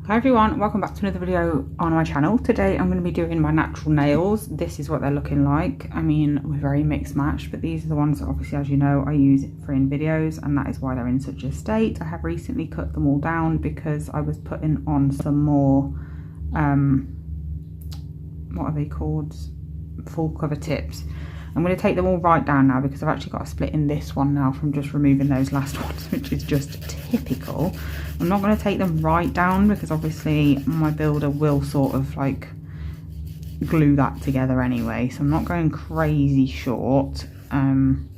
Hi everyone, welcome back to another video on my channel. Today I'm going to be doing my natural nails. This is what they're looking like. I mean, we're very mixed match, but these are the ones that obviously, as you know, I use for in videos, and that is why they're in such a state. I have recently cut them all down because I was putting on some more, what are they called? Full cover tips. I'm going to take them all right down now because I've actually got a split in this one now from just removing those last ones, which is just typical. I'm not going to take them right down because obviously my builder will sort of like glue that together anyway, so I'm not going crazy short. I'm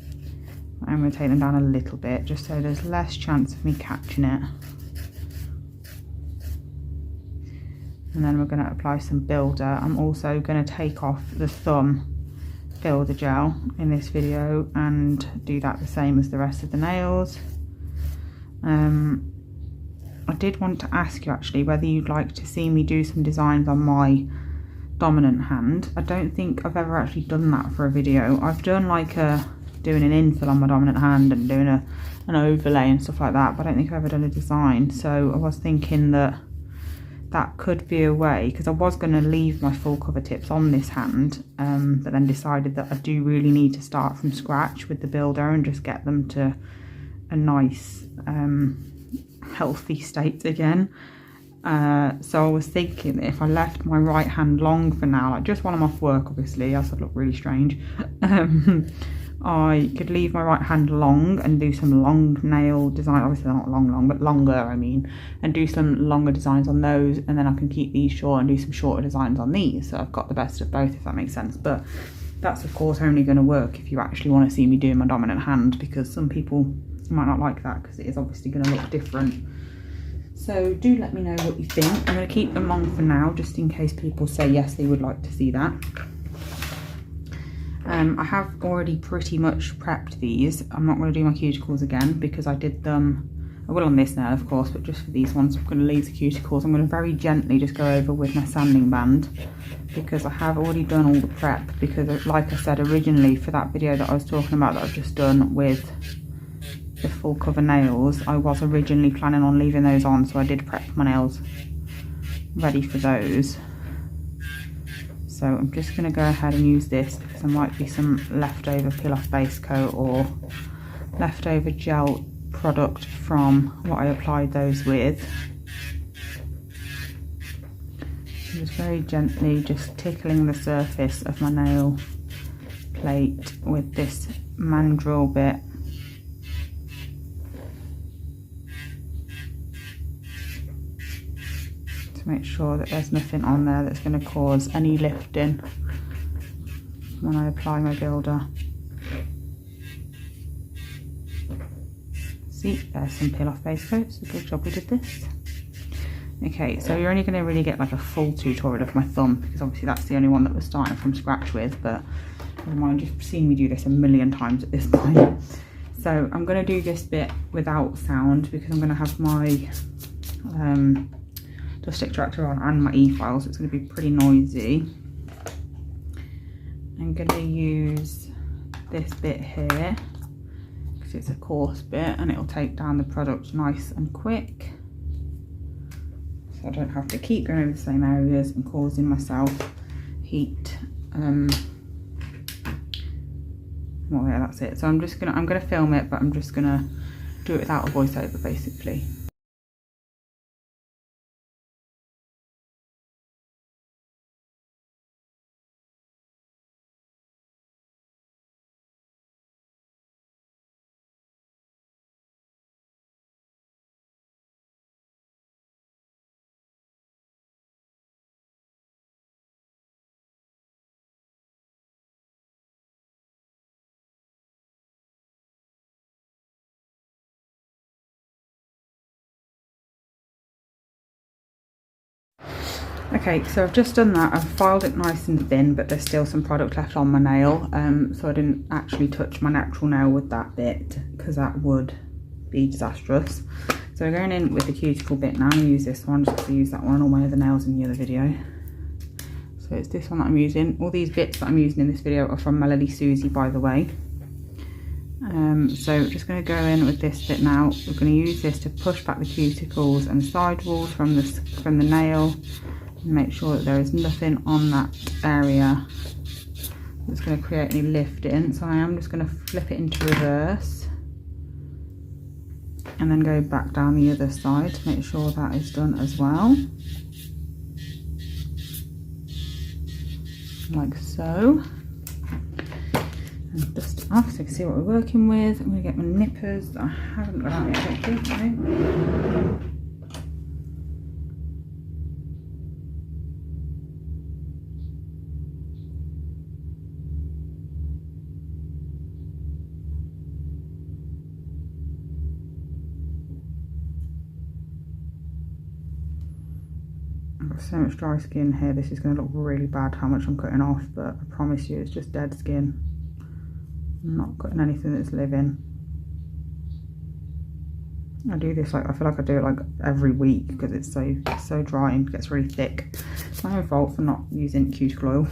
going to take them down a little bit just so there's less chance of me catching it. And then we're going to apply some builder. I'm also going to take off the thumb builder gel in this video and do that the same as the rest of the nails. I did want to ask you actually whether you'd like to see me do some designs on my dominant hand. I don't think I've ever actually done that for a video. I've done like doing an infill on my dominant hand and doing an overlay and stuff like that, but I don't think I've ever done a design. So I was thinking that could be a way, because I was going to leave my full cover tips on this hand, but then decided that I do really need to start from scratch with the builder and just get them to a nice healthy state again. So I was thinking that if I left my right hand long for now, like just while I'm off work, obviously, else I'd look really strange, I could leave my right hand long and do some long nail design, obviously they're not long, but longer I mean, and do some longer designs on those, and then I can keep these short and do some shorter designs on these. So I've got the best of both, if that makes sense. But that's of course only going to work if you actually want to see me doing my dominant hand, because some people might not like that because it is obviously going to look different. So do let me know what you think. I'm going to keep them on for now just in case people say yes, they would like to see that. I have already pretty much prepped these. I'm not going to do my cuticles again because I did them, I will on this nail of course, but just for these ones I'm going to leave the cuticles. I'm going to very gently just go over with my sanding band because I have already done all the prep, because like I said originally for that video that I was talking about that I've just done with the full cover nails, I was originally planning on leaving those on, so I did prep my nails ready for those. So I'm just going to go ahead and use this because there might be some leftover peel off base coat or leftover gel product from what I applied those with. Just very gently just tickling the surface of my nail plate with this mandrel bit. To make sure that there's nothing on there that's going to cause any lifting when I apply my builder. See, there's some peel off base coat, so good job we did this. Okay, so you're only going to really get like a full tutorial of my thumb because obviously that's the only one that we're starting from scratch with, but never mind, you've seen me do this a million times at this point. So I'm going to do this bit without sound because I'm going to have my dust extractor on and my e-file, so it's going to be pretty noisy. I'm going to use this bit here because it's a coarse bit and it'll take down the product nice and quick, so I don't have to keep going over the same areas and causing myself heat. Well, yeah, that's it. So I'm gonna film it, but I'm just gonna do it without a voiceover basically. Okay, so I've just done that. I've filed it nice and thin, but there's still some product left on my nail, so I didn't actually touch my natural nail with that bit because that would be disastrous. So we're going in with the cuticle bit now. I'm going to use this one just because I used that one on all my other nails in the other video. So it's this one that I'm using. All these bits that I'm using in this video are from Melody Susie, by the way. So we're just going to go in with this bit now. We're going to use this to push back the cuticles and sidewalls from the nail, and make sure that there is nothing on that area that's going to create any lifting. So I am just going to flip it into reverse and then go back down the other side to make sure that is done as well, like so. And dust it off so you can see what we're working with. I'm going to get my nippers that I haven't got out yet, actually. I've got so much dry skin here, this is going to look really bad how much I'm cutting off, but I promise you it's just dead skin. I'm not cutting anything that's living. I do this, like, I feel like I do it like every week because it's so dry and gets really thick. It's my own fault for not using cuticle oil.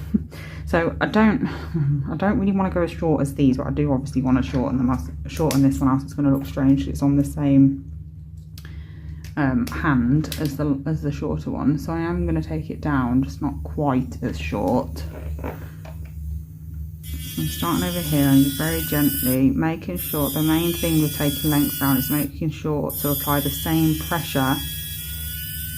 So I don't really want to go as short as these, but I do obviously want to shorten this one else. It's going to look strange. It's on the same hand as the shorter one, so I am going to take it down, just not quite as short. I'm starting over here and just very gently making sure, the main thing with taking lengths down is making sure to apply the same pressure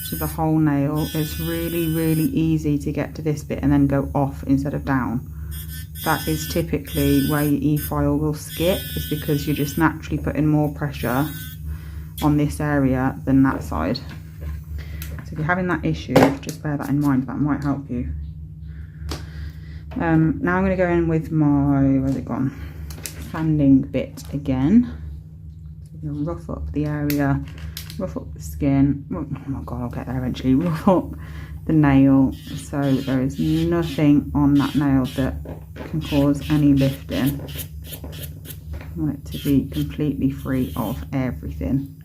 to the whole nail. It's really, really easy to get to this bit and then go off instead of down. That is typically where your e-file will skip, is because you're just naturally putting more pressure on this area than that side. So if you're having that issue, just bear that in mind, that might help you. Now I'm going to go in with my, where's it gone, sanding bit again. So I'm going to rough up the area, rough up the skin, oh my god, I'll get there eventually, rough up the nail so there is nothing on that nail that can cause any lifting. I want it to be completely free of everything.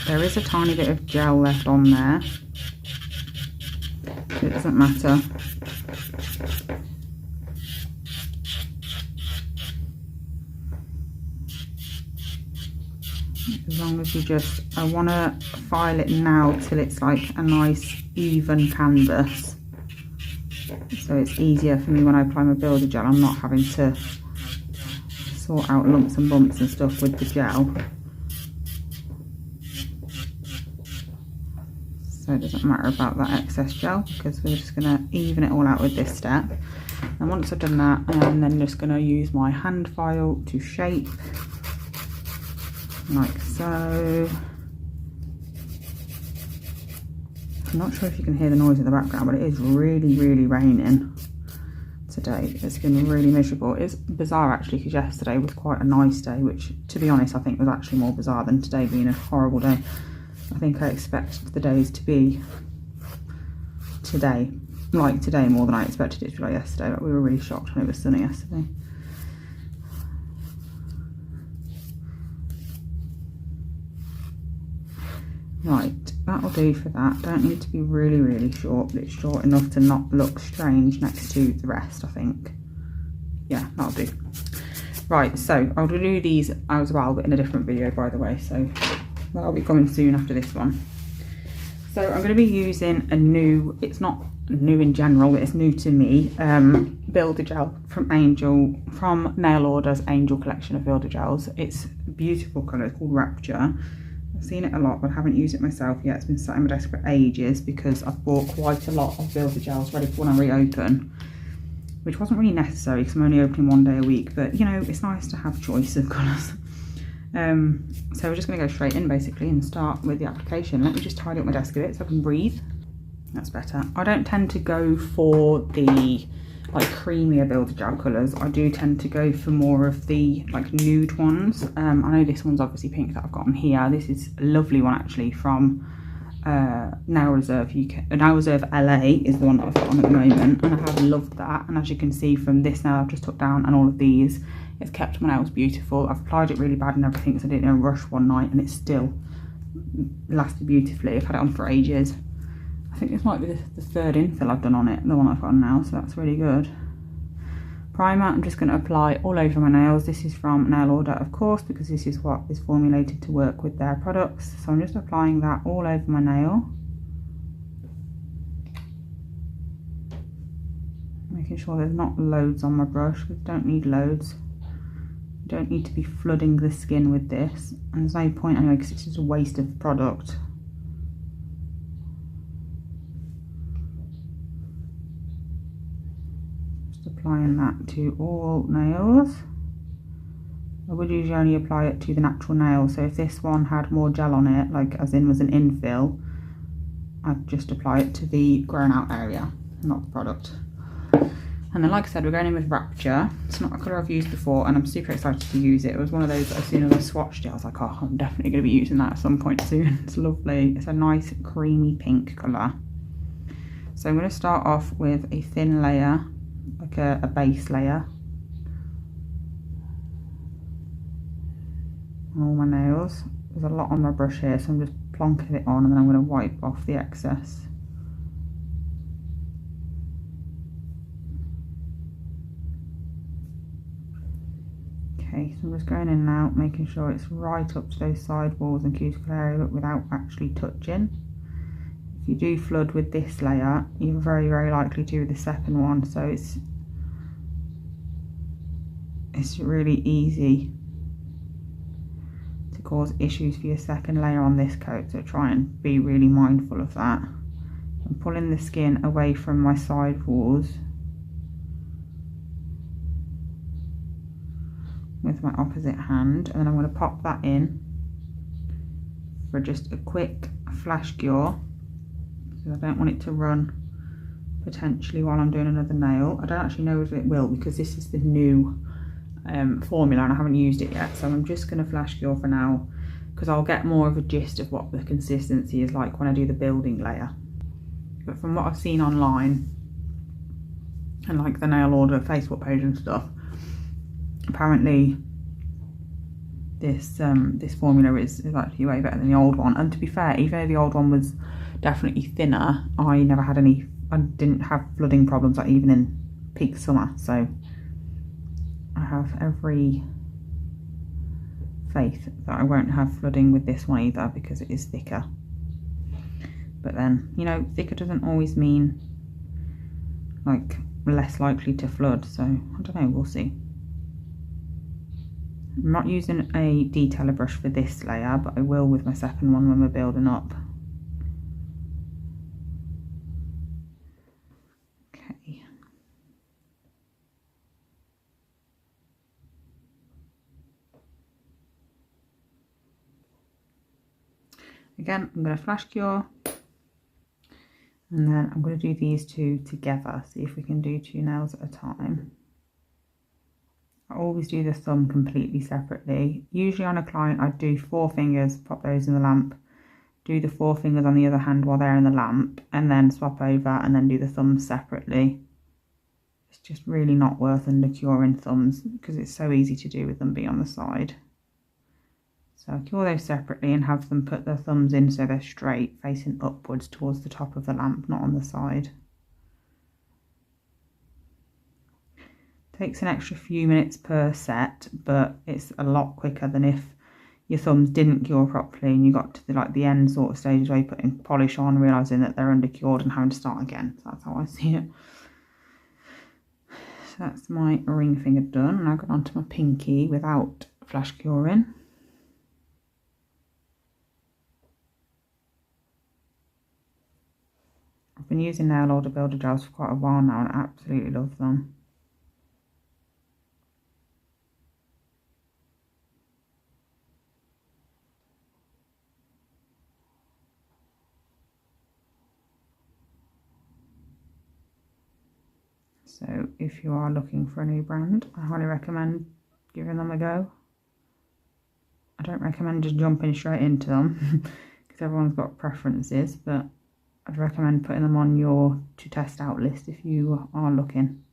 There is a tiny bit of gel left on there, so it doesn't matter. As long as you just, I want to file it now till it's like a nice even canvas, so it's easier for me when I apply my builder gel. I'm not having to sort out lumps and bumps and stuff with the gel. So it doesn't matter about that excess gel, because we're just going to even it all out with this step. And once I've done that, I'm then just going to use my hand file to shape, like so. I'm not sure if you can hear the noise in the background, but it is really, really raining today. It's been really miserable. It's bizarre actually, because yesterday was quite a nice day, which to be honest I think was actually more bizarre than today being a horrible day. I think I expect the days to be today, like today, more than I expected it to be like yesterday. Like, we were really shocked when it was sunny yesterday. Right, that'll do for that. Don't need to be really, really short, but it's short enough to not look strange next to the rest, I think. Yeah, that'll do. Right, so I'll do these as well, but in a different video, by the way, so that'll be coming soon after this one. So I'm going to be using a new, it's not new in general, but it's new to me, builder gel from Angel, from Nail Order's Angel collection of builder gels. It's a beautiful colour, it's called Rapture. I've seen it a lot, but I haven't used it myself yet. It's been sat on my desk for ages because I've bought quite a lot of builder gels ready for when I reopen, which wasn't really necessary because I'm only opening one day a week, but you know, it's nice to have choice of colours. So we're just going to go straight in basically and start with the application. Let me just tidy up my desk a bit so I can breathe. That's better. I don't tend to go for the like creamier builder gel colours. I do tend to go for more of the like nude ones. I know this one's obviously pink that I've got on here. This is a lovely one actually from Nail Reserve UK. Nail Reserve LA is the one that I've got on at the moment, and I have loved that. And as you can see from this nail I've just took down and all of these, it's kept my nails beautiful. I've applied it really bad and everything, so I did it in a rush one night and it still lasted beautifully. I've had it on for ages. I think this might be the third infill I've done on it, the one I've got on now, so that's really good. Primer, I'm just going to apply all over my nails. This is from Nail Order, of course, because this is what is formulated to work with their products. So I'm just applying that all over my nail. Making sure there's not loads on my brush, because I don't need loads. You don't need to be flooding the skin with this. And there's no point anyway, because it's just a waste of product. Applying that to all nails. I would usually only apply it to the natural nail, so if this one had more gel on it, like as in was an infill, I'd just apply it to the grown out area, not the product. And then, like I said, we're going in with Rapture. It's not a colour I've used before, and I'm super excited to use it. It was one of those that as soon as I swatched it, I was like, oh, I'm definitely going to be using that at some point soon. It's lovely. It's a nice creamy pink colour. So I'm going to start off with a thin layer, like a base layer on all my nails. There's a lot on my brush here, so I'm just plonking it on, and then I'm going to wipe off the excess. Okay, so I'm just going in now, making sure it's right up to those side walls and cuticle area, but without actually touching. If you do flood with this layer, you're very, very likely to with the second one, so it's really easy to cause issues for your second layer on this coat, so try and be really mindful of that. I'm pulling the skin away from my side walls with my opposite hand, and then I'm going to pop that in for just a quick flash cure, because I don't want it to run potentially while I'm doing another nail. I don't actually know if it will, because this is the new formula and I haven't used it yet, so I'm just going to flash cure for now, because I'll get more of a gist of what the consistency is like when I do the building layer. But from what I've seen online and like the Nail Order Facebook page and stuff, apparently this this formula is actually way better than the old one. And to be fair, even though the old one was definitely thinner, I didn't have flooding problems, like even in peak summer, so I have every faith that I won't have flooding with this one either, because it is thicker. But then, you know, thicker doesn't always mean like less likely to flood, so I don't know, we'll see. I'm not using a detailer brush for this layer, but I will with my second one when we're building up. Okay. Again, I'm going to flash cure, and then I'm going to do these two together, see if we can do 2 nails at a time. I always do the thumb completely separately. Usually on a client I'd do 4 fingers, pop those in the lamp, do the 4 fingers on the other hand while they're in the lamp, and then swap over and then do the thumbs separately. It's just really not worth under-curing thumbs, because it's so easy to do with them being on the side. So I'll cure those separately and have them put their thumbs in so they're straight, facing upwards towards the top of the lamp, not on the side. Takes an extra few minutes per set, but it's a lot quicker than if your thumbs didn't cure properly and you got to the end sort of stages where you're putting polish on, realising that they're under cured and having to start again. So that's how I see it. So that's my ring finger done. Now I've got onto my pinky without flash curing. I've been using Nail Order Builder gels for quite a while now and I absolutely love them. So if you are looking for a new brand, I highly recommend giving them a go. I don't recommend just jumping straight into them because everyone's got preferences, but I'd recommend putting them on your to test out list if you are looking.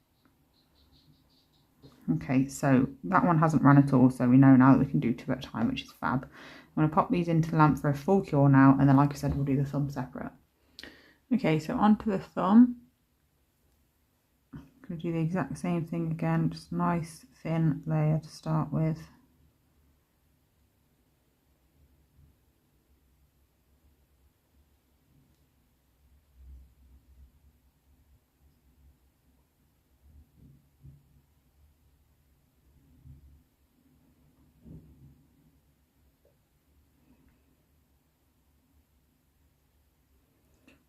Okay, so that one hasn't run at all, so we know now that we can do 2 at a time, which is fab. I'm going to pop these into the lamp for a full cure now, and then like I said, we'll do the thumb separate. Okay, so onto the thumb. going to do the exact same thing again, just a nice thin layer to start with.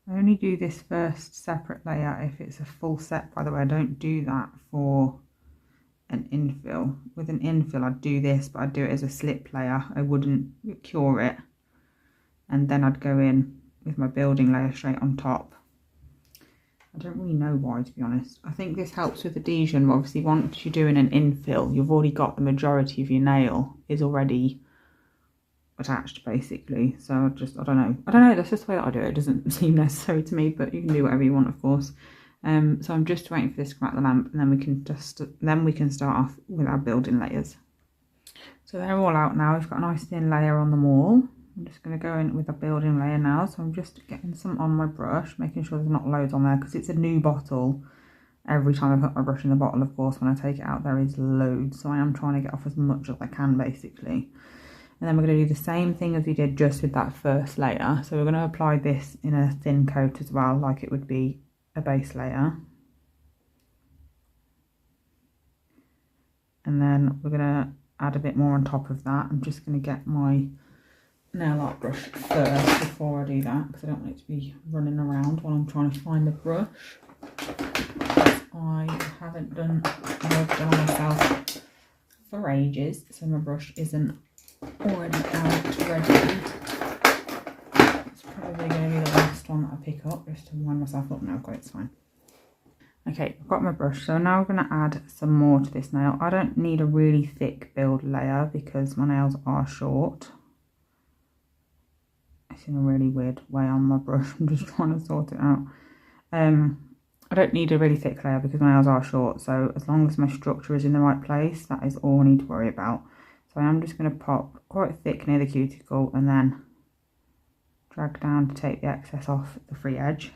I only do this first separate layer if it's a full set, by the way. I don't do that for an infill. With an infill I'd do this, but I'd do it as a slip layer. I wouldn't cure it, and then I'd go in with my building layer straight on top. I don't really know why, to be honest. I think this helps with adhesion, but obviously once you're doing an infill, you've already got the majority of your nail is already attached, basically. So I don't know, that's just the way that I do it. It doesn't seem necessary to me, but you can do whatever you want, of course. So I'm just waiting for this to come out the lamp, and then we can start off with our building layers. So they're all out now. We've got a nice thin layer on them all. I'm just going to go in with a building layer now. So I'm just getting some on my brush, making sure there's not loads on there, because it's a new bottle. Every time I put my brush in the bottle, of course, when I take it out, there is loads. So I am trying to get off as much as I can, basically. And then we're going to do the same thing as we did just with that first layer. So we're going to apply this in a thin coat as well, like it would be a base layer. And then we're going to add a bit more on top of that. I'm just going to get my nail art brush first before I do that, because I don't want it to be running around while I'm trying to find the brush. I haven't done work on myself for ages, so my brush isn't already out ready. It's probably going to be the last one that I pick up, just to wind myself up. Now I've got it, it's fine. Okay, I've got my brush, so now we're going to add some more to this nail. I don't need a really thick build layer because my nails are short. It's in a really weird way on my brush. I'm just trying to sort it out. I don't need a really thick layer because my nails are short, so as long as my structure is in the right place, that is all I need to worry about. So I am just going to pop quite thick near the cuticle and then drag down to take the excess off the free edge.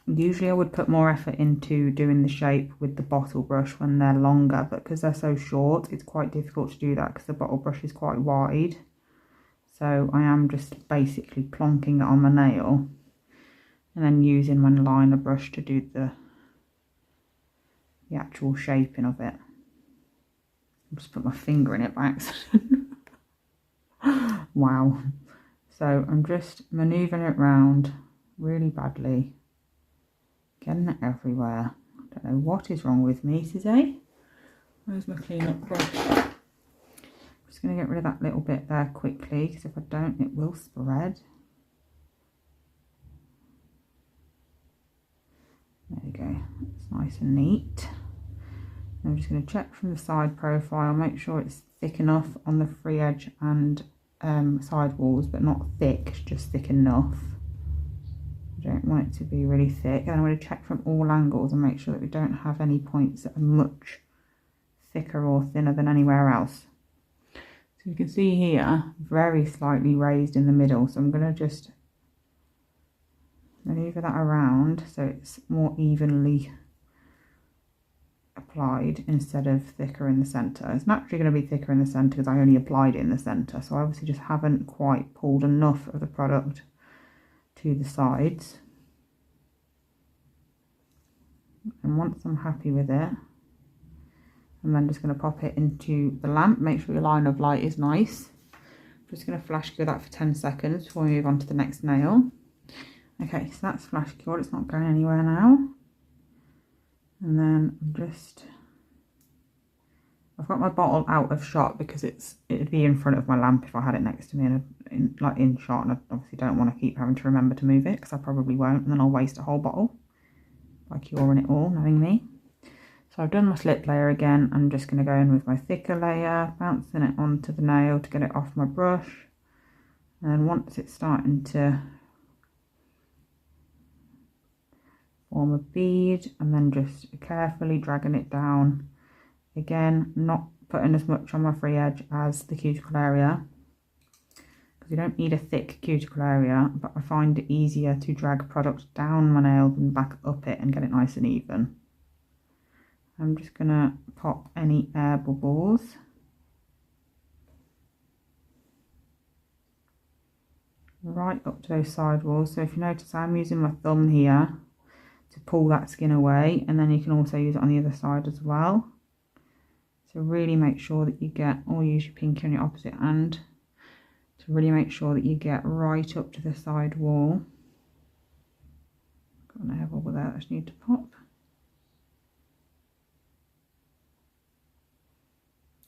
Usually I would put more effort into doing the shape with the bottle brush when they're longer, but because they're so short, it's quite difficult to do that because the bottle brush is quite wide. So I am just basically plonking it on my nail and then using my liner brush to do the actual shaping of it. I just put my finger in it by accident. Wow. So I'm just manoeuvring it round really badly, getting it everywhere. I don't know what is wrong with me today. Where's my clean up brush? I'm just going to get rid of that little bit there quickly, because if I don't, it will spread. There we go. It's nice and neat. I'm just going to check from the side profile, make sure it's thick enough on the free edge and side walls, but not thick, just thick enough. I don't want it to be really thick. And I'm going to check from all angles and make sure that we don't have any points that are much thicker or thinner than anywhere else. So you can see here, very slightly raised in the middle, so I'm going to just maneuver that around so it's more evenly applied instead of thicker in the centre. It's naturally going to be thicker in the centre because I only applied it in the centre, so I obviously just haven't quite pulled enough of the product to the sides. And once I'm happy with it, I'm then just going to pop it into the lamp. Make sure your line of light is nice. I'm just going to flash cure that for 10 seconds before we move on to the next nail. Okay, so that's flash cured, it's not going anywhere now. And then I've got my bottle out of shot because it'd be in front of my lamp if I had it next to me in shot, and I obviously don't want to keep having to remember to move it because I probably won't, and then I'll waste a whole bottle by curing it all, knowing me. So I've done my slip layer again. I'm just going to go in with my thicker layer, bouncing it onto the nail to get it off my brush, and then once it's starting to form a bead, and then just carefully dragging it down. Again, not putting as much on my free edge as the cuticle area, because you don't need a thick cuticle area, but I find it easier to drag product down my nail than back up it and get it nice and even. I'm just going to pop any air bubbles. Right up to those side walls. So if you notice, I'm using my thumb here to pull that skin away, and then you can also use it on the other side as well. So really make sure that you get, or use your pinky on your opposite hand to really make sure that you get right up to the side wall. Got an air bubble there that I just need to pop.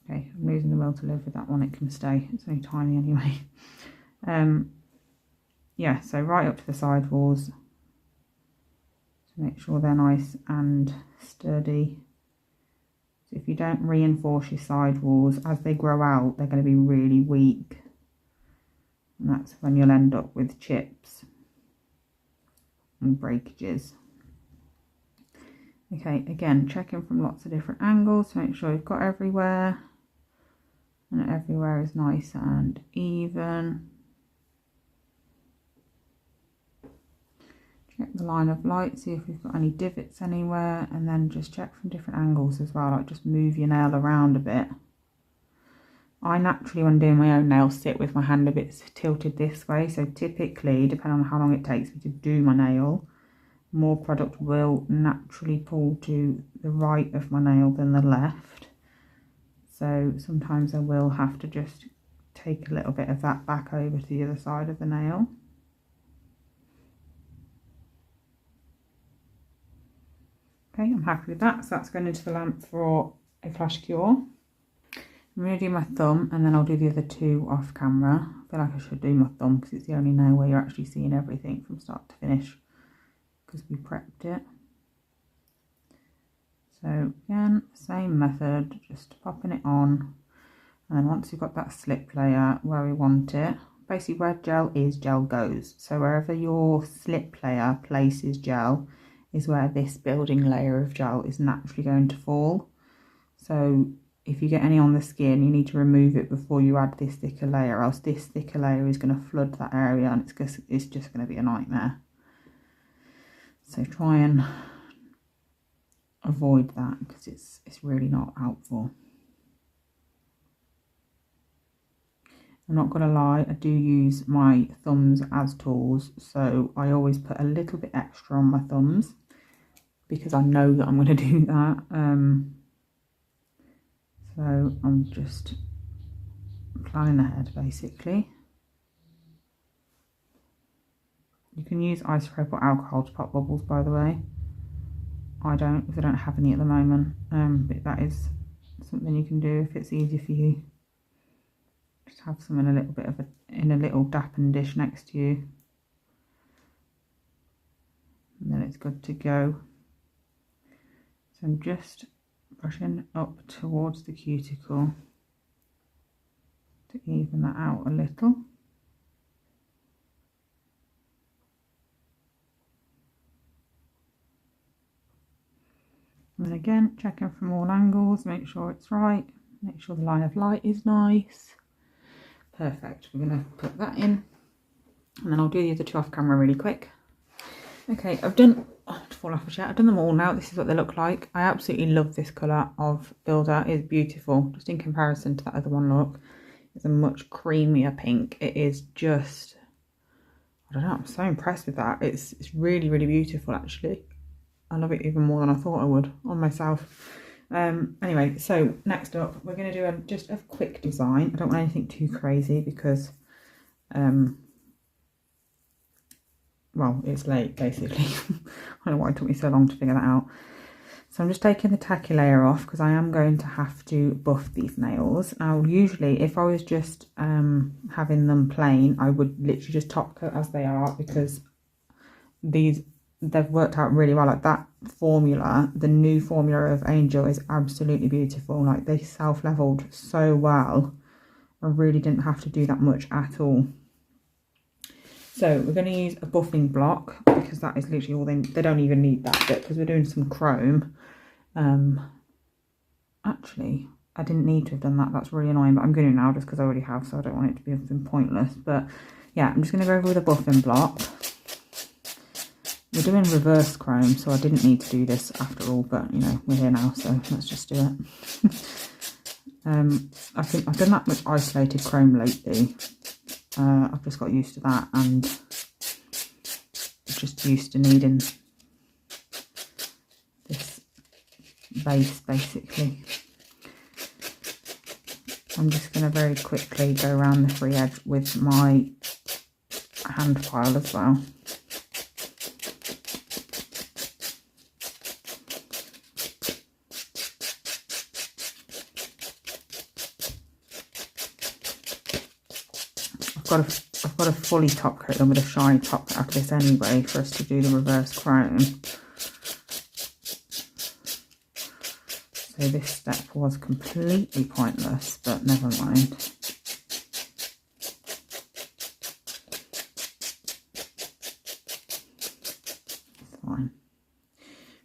Okay, I'm losing the will to live with that one. It can stay, it's only tiny anyway. Yeah, so right up to the side walls to make sure they're nice and sturdy. So if you don't reinforce your side walls, as they grow out, they're going to be really weak. And that's when you'll end up with chips and breakages. Okay, again, checking from lots of different angles to make sure you've got everywhere. And everywhere is nice and even. Check the line of light, see if we've got any divots anywhere, and then just check from different angles as well, like just move your nail around a bit. I naturally, when doing my own nails, sit with my hand a bit tilted this way, so typically, depending on how long it takes me to do my nail, more product will naturally pull to the right of my nail than the left. So sometimes I will have to just take a little bit of that back over to the other side of the nail. Okay, I'm happy with that. So that's going into the lamp for a flash cure. I'm going to do my thumb and then I'll do the other two off camera. I feel like I should do my thumb because it's the only nail where you're actually seeing everything from start to finish because we prepped it. So again, same method, just popping it on, and then once you've got that slip layer where we want it, basically where gel is, gel goes. So wherever your slip layer places gel is where this building layer of gel is naturally going to fall. So if you get any on the skin, you need to remove it before you add this thicker layer, else this thicker layer is going to flood that area and it's just going to be a nightmare. So try and avoid that because it's really not helpful. I'm not going to lie, I do use my thumbs as tools, so I always put a little bit extra on my thumbs because I know that I'm going to do that. So I'm just planning ahead basically. You can use isopropyl alcohol to pop bubbles, by the way. I don't, because I don't have any at the moment, but that is something you can do if it's easier for you. Just have some in a little bit of in a little dappen dish next to you, and then it's good to go. So I'm just brushing up towards the cuticle to even that out a little. And then again, checking from all angles, make sure it's right, make sure the line of light is nice. Perfect, we're going to put that in, and then I'll do the other two off camera really quick. Okay, I've done, to fall off a chair, I've done them all now. This is what they look like. I absolutely love this colour of Builder, it's beautiful, just in comparison to that other one. Look, it's a much creamier pink. It is just, I don't know, I'm so impressed with that. It's really, really beautiful actually. I love it even more than I thought I would on myself. Anyway, so next up we're going to do just a quick design. I don't want anything too crazy because well, it's late basically. I don't know why it took me so long to figure that out. So I'm just taking the tacky layer off because I am going to have to buff these nails. Now usually if I was just having them plain, I would literally just top coat as they are, because they've worked out really well. Like that formula, the new formula of Angel is absolutely beautiful. Like they self-leveled so well. I really didn't have to do that much at all. So we're going to use a buffing block because that is literally all they don't even need that bit because we're doing some chrome. Actually, I didn't need to have done that. That's really annoying, but I'm going to now just because I already have, so I don't want it to be something pointless. But yeah, I'm just going to go over with a buffing block. We're doing reverse chrome, so I didn't need to do this after all, but you know, we're here now, so let's just do it. I think I've done that with isolated chrome lately. I've just got used to that, and just used to needing this base basically. I'm just going to very quickly go around the free edge with my hand file as well. I've got a fully top coat on with a shiny top coat after this anyway for us to do the reverse chrome. So this step was completely pointless, but never mind. It's fine.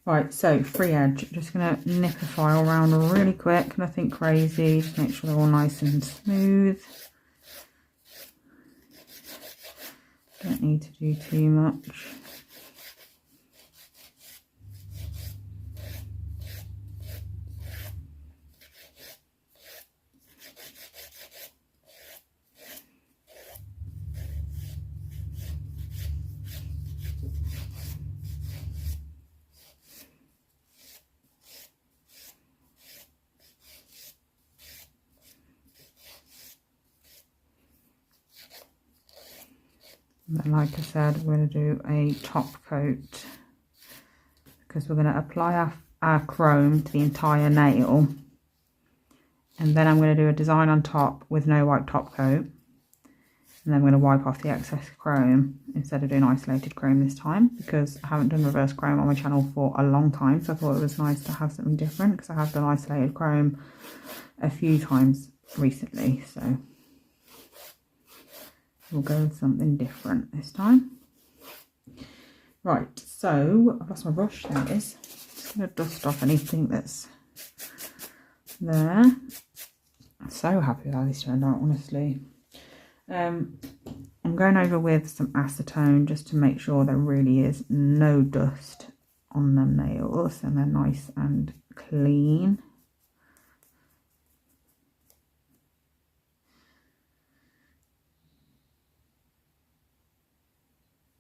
Right, so free edge. Just going to nip a file around really quick, nothing crazy, just make sure they're all nice and smooth. Don't need to do too much. And like I said, we're going to do a top coat because we're going to apply our chrome to the entire nail, and then I'm going to do a design on top with no wipe top coat, and then I'm going to wipe off the excess chrome instead of doing isolated chrome this time, because I haven't done reverse chrome on my channel for a long time, so I thought it was nice to have something different, because I have done isolated chrome a few times recently, so we'll go with something different this time. Right, so I've lost my brush, there it is. Just going to dust off anything that's there. I'm so happy with how this turned out, honestly. I'm going over with some acetone just to make sure there really is no dust on them nails and they're nice and clean.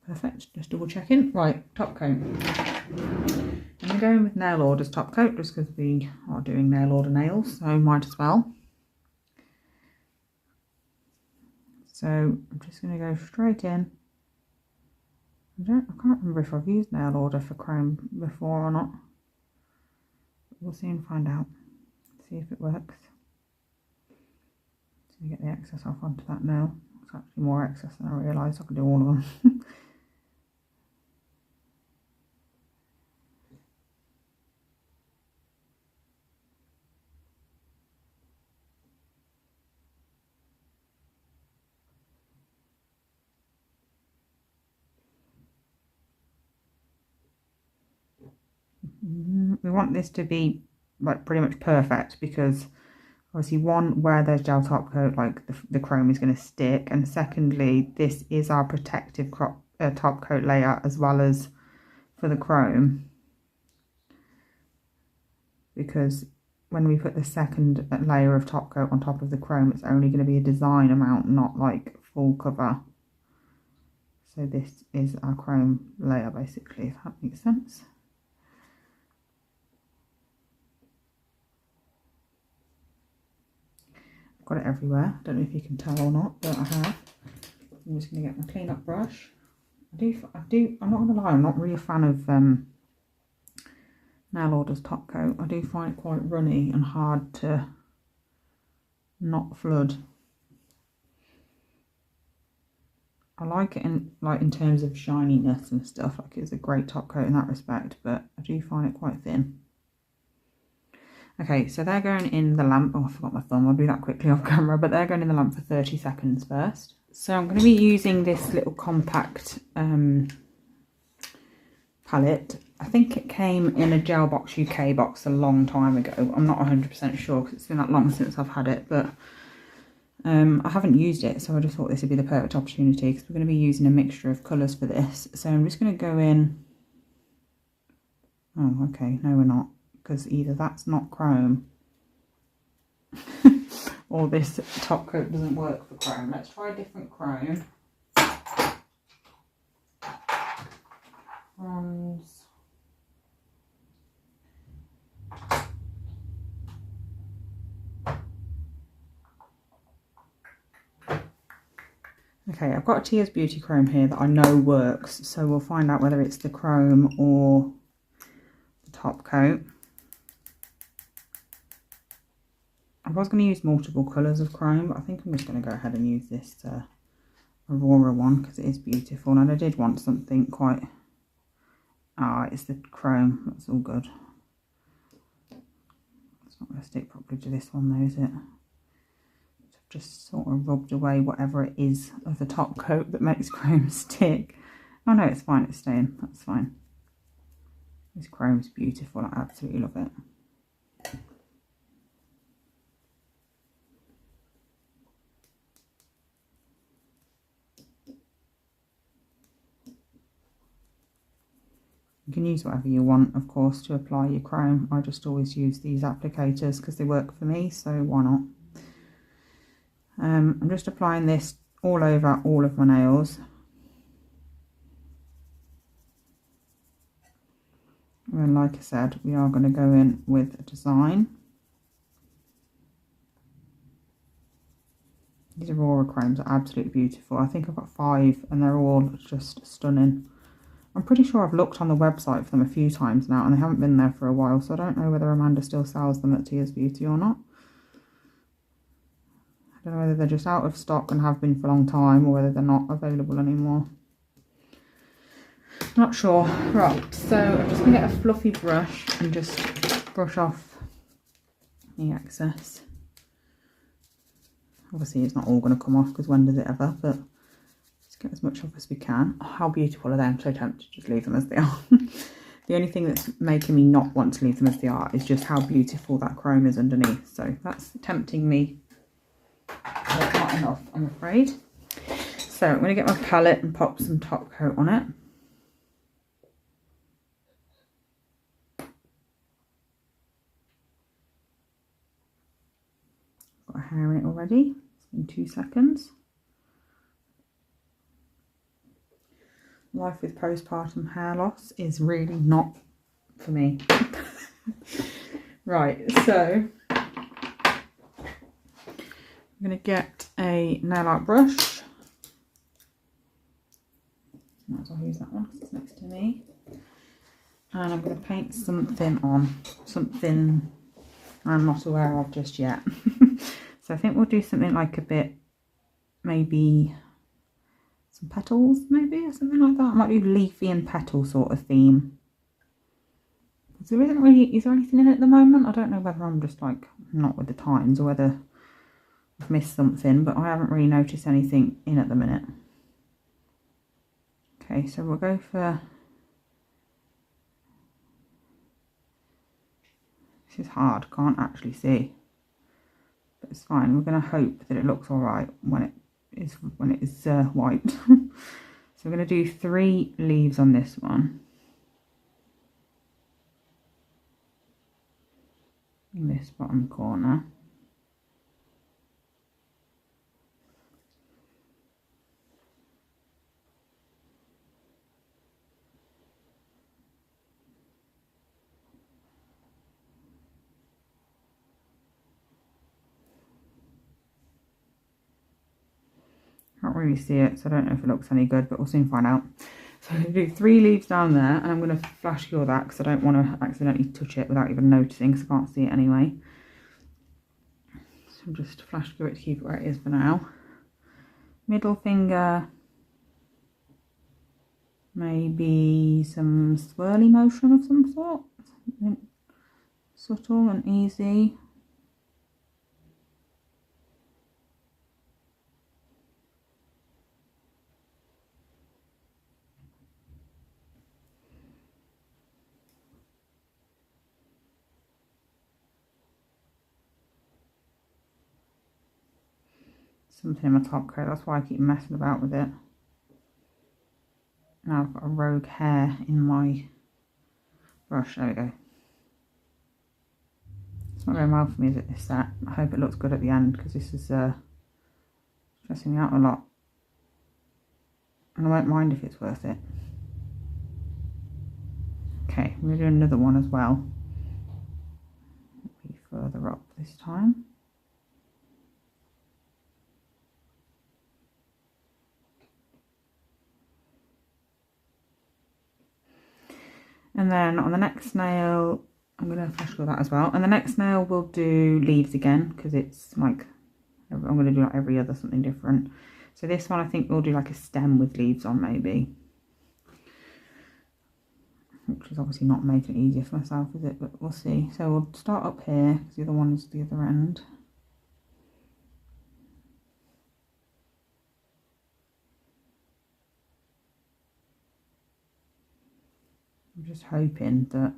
Perfect, just double checking. Right, top coat. I'm going with Nail Order's top coat just because we are doing nail order nails, so might as well. So I'm just going to go straight in. I can't remember if I've used Nail Order for chrome before or not. We'll soon find out. See if it works. So get the excess off onto that nail. It's actually more excess than I realised. I could do all of them. We want this to be like pretty much perfect, because obviously one, where there's gel top coat, like the chrome is going to stick, and secondly, this is our protective top coat layer as well as for the chrome, because when we put the second layer of top coat on top of the chrome, it's only going to be a design amount, not like full cover. So this is our chrome layer basically, if that makes sense. Got it everywhere. Don't know if you can tell or not, but I have. I'm just going to get my clean up brush. I'm not going to lie, I'm not really a fan of Nail Order's top coat. I do find it quite runny and hard to not flood. I like it in terms of shininess and stuff. Like, it's a great top coat in that respect, but I do find it quite thin. Okay, so they're going in the lamp. Oh, I forgot my thumb. I'll do that quickly off camera, but they're going in the lamp for 30 seconds first. So I'm going to be using this little compact palette. I think it came in a Gel Box UK box a long time ago. I'm not 100% sure because it's been that long since I've had it, but I haven't used it, so I just thought this would be the perfect opportunity because we're going to be using a mixture of colours for this. So I'm just going to go in Oh, okay, no we're not, because either that's not chrome or this top coat doesn't work for chrome. Let's try a different chrome. Bronze. Okay, I've got a Tia's Beauty chrome here that I know works, so we'll find out whether it's the chrome or the top coat. I was going to use multiple colours of chrome, but I think I'm just going to go ahead and use this Aurora one because it is beautiful. And I did want something quite... it's the chrome. That's all good. It's not going to stick properly to this one though, is it? I've just sort of rubbed away whatever it is of the top coat that makes chrome stick. Oh no, it's fine. It's staying. That's fine. This chrome's beautiful. I absolutely love it. You can use whatever you want, of course, to apply your chrome. I just always use these applicators because they work for me, so why not? I'm just applying this all over all of my nails. And like I said, we are going to go in with a design. These Aurora Chromes are absolutely beautiful. I think I've got 5 and they're all just stunning. I'm pretty sure I've looked on the website for them a few times now and they haven't been there for a while, so I don't know whether Amanda still sells them at Tia's Beauty or not. I don't know whether they're just out of stock and have been for a long time or whether they're not available anymore. Not sure. Right, so I'm just going to get a fluffy brush and just brush off the excess. Obviously it's not all going to come off because when does it ever, but let's get as much off as we can. Oh, how beautiful are they? I'm so tempted to just leave them as they are. The only thing that's making me not want to leave them as they are is just how beautiful that chrome is underneath. So that's tempting me, but not enough, I'm afraid. So I'm going to get my palette and pop some top coat on it. Got hair in it already. In 2 seconds. Life with postpartum hair loss is really not for me. Right, so I'm going to get a nail art brush. Might as well use that one because it's next to me. And I'm going to paint something on, something I'm not aware of just yet. So I think we'll do something like a bit, maybe some petals, maybe, or something like that. It might be leafy and petal sort of theme. There isn't really, is there anything in it at the moment? I don't know whether I'm just like not with the times or whether I've missed something, but I haven't really noticed anything in at the minute. Okay, so we'll go for, this is hard, can't actually see. But it's fine. We're going to hope that it looks all right when it is white. So we're going to do 3 leaves on this one. In this bottom corner. Can't really see it, so I don't know if it looks any good, but we'll soon find out. So I'm going to do 3 leaves down there, and I'm going to flash cure that because I don't want to accidentally touch it without even noticing because I can't see it anyway. So just flash cure it to keep it where it is for now. Middle finger, maybe some swirly motion of some sort. Something subtle and easy. Something in my top coat, that's why I keep messing about with it. Now I've got a rogue hair in my brush. There we go. It's not going well for me, is it, this set? I hope it looks good at the end, because this is stressing me out a lot. And I won't mind if it's worth it. Okay, I'm going to do another one as well. Be further up this time. And then on the next nail, I'm going to flash fill that as well. And the next nail we'll do leaves again, because it's like, I'm going to do like every other something different. So this one I think we'll do like a stem with leaves on maybe. Which is obviously not making it easier for myself, is it? But we'll see. So we'll start up here, because the other one is the other end. I'm just hoping that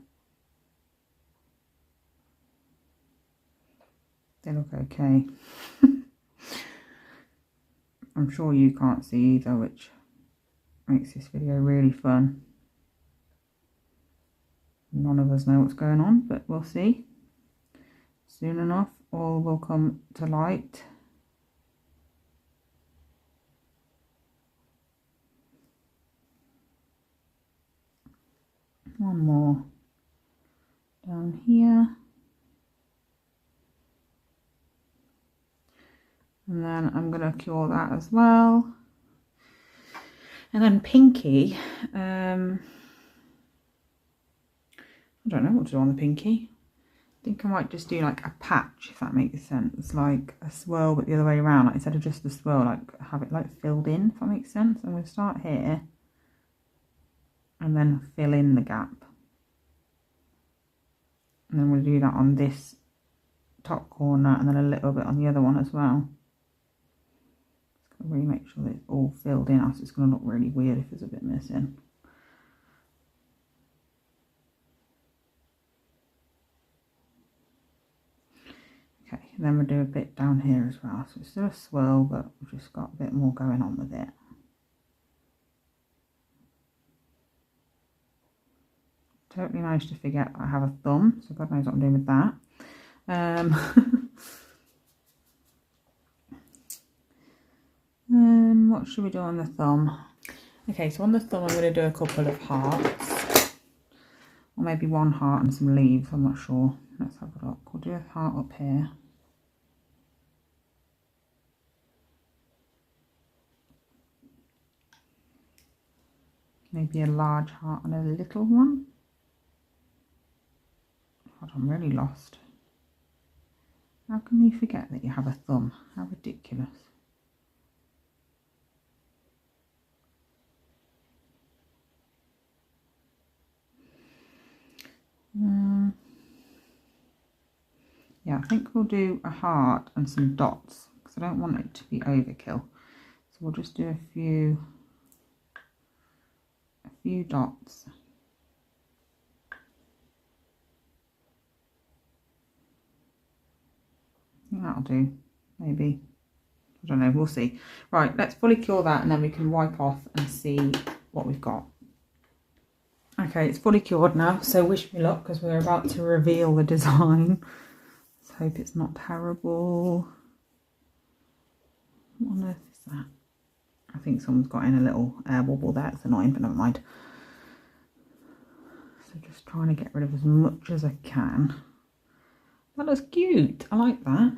they look okay. I'm sure you can't see either, which makes this video really fun. None of us know what's going on, but we'll see. Soon enough, all will come to light. One more down here. And then I'm going to cure that as well. And then pinky, I don't know what to do on the pinky. I think I might just do like a patch, if that makes sense. Like a swirl, but the other way around. Like instead of just the swirl, like have it like filled in, if that makes sense. I'm going to start here. And then fill in the gap. And then we'll do that on this top corner and then a little bit on the other one as well. Just gotta really make sure that it's all filled in, else it's going to look really weird if there's a bit missing. Okay, and then we'll do a bit down here as well. So it's still a swirl, but we've just got a bit more going on with it. Totally managed to forget I have a thumb, so God knows what I'm doing with that. What should we do on the thumb? Okay, so on the thumb I'm going to do a couple of hearts. Or maybe one heart and some leaves, I'm not sure. Let's have a look. We'll do a heart up here. Maybe a large heart and a little one. God, I'm really lost. How can you forget that you have a thumb? How ridiculous. Yeah, I think we'll do a heart and some dots, because I don't want it to be overkill. So we'll just do a few dots. I think that'll do, maybe. I don't know, we'll see. Right, let's fully cure that and then we can wipe off and see what we've got. Okay, it's fully cured now, so wish me luck because we're about to reveal the design. Let's hope it's not terrible. What on earth is that? I think someone's got in a little air bubble there. It's annoying, but never mind. So just trying to get rid of as much as I can. That looks cute. I like that.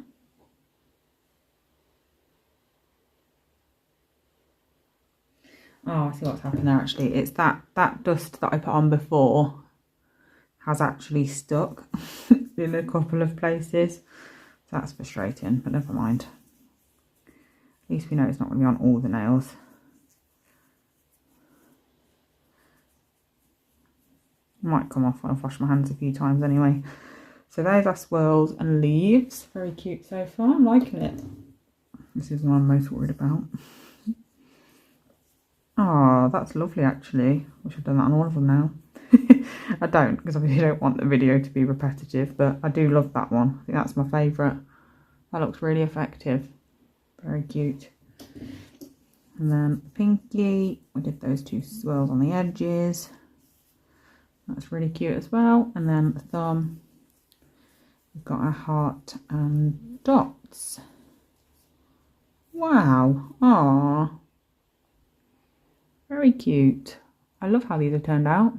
Oh, I see what's happened there actually. It's that dust that I put on before has actually stuck in a couple of places. So that's frustrating, but never mind. At least we know it's not going to be on all the nails. It might come off when I've washed my hands a few times anyway. So there's our swirls and leaves. Very cute so far. I'm liking it. This is the one I'm most worried about. Oh, that's lovely actually. Wish I'd done that on all of them now. I don't, because obviously I don't want the video to be repetitive, but I do love that one. I think that's my favourite. That looks really effective. Very cute. And then pinky, we did those two swirls on the edges. That's really cute as well. And then the thumb, we've got a heart and dots. Wow. Aww. Very cute. I love how these have turned out.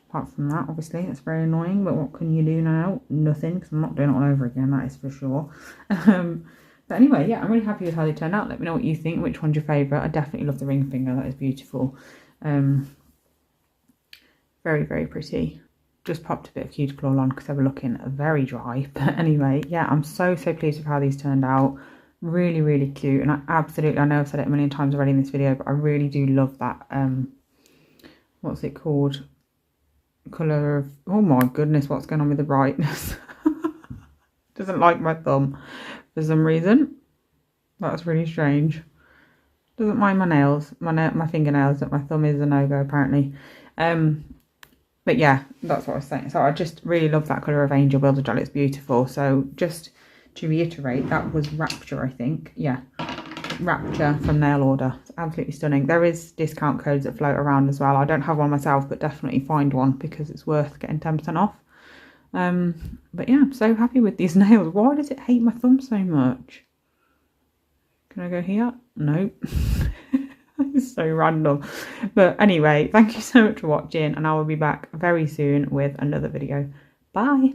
Apart from that, obviously, it's very annoying, but what can you do now? Nothing, because I'm not doing it all over again, that is for sure. But anyway, yeah, I'm really happy with how they turned out. Let me know what you think, which one's your favourite. I definitely love the ring finger, that is beautiful. Very, very pretty. Just popped a bit of cuticle on because they were looking very dry. But anyway, yeah, I'm so pleased with how these turned out. Really, really cute. And I know I've said it a million times already in this video, but I really do love that, what's it called? Colour of, oh my goodness, what's going on with the brightness? Doesn't like my thumb for some reason. That's really strange. Doesn't mind my nails, my fingernails, but my thumb is a no-go apparently. But yeah, that's what I was saying. So I just really love that colour of Angel Builder Gel. It's beautiful. So just to reiterate, that was Rapture, I think. Yeah, Rapture from Nail Order. It's absolutely stunning. There is discount codes that float around as well. I don't have one myself, but definitely find one because it's worth getting 10% off. But yeah, I'm so happy with these nails. Why does it hate my thumb so much? Can I go here? Nope. It's so random. But anyway, thank you so much for watching, and I will be back very soon with another video. Bye.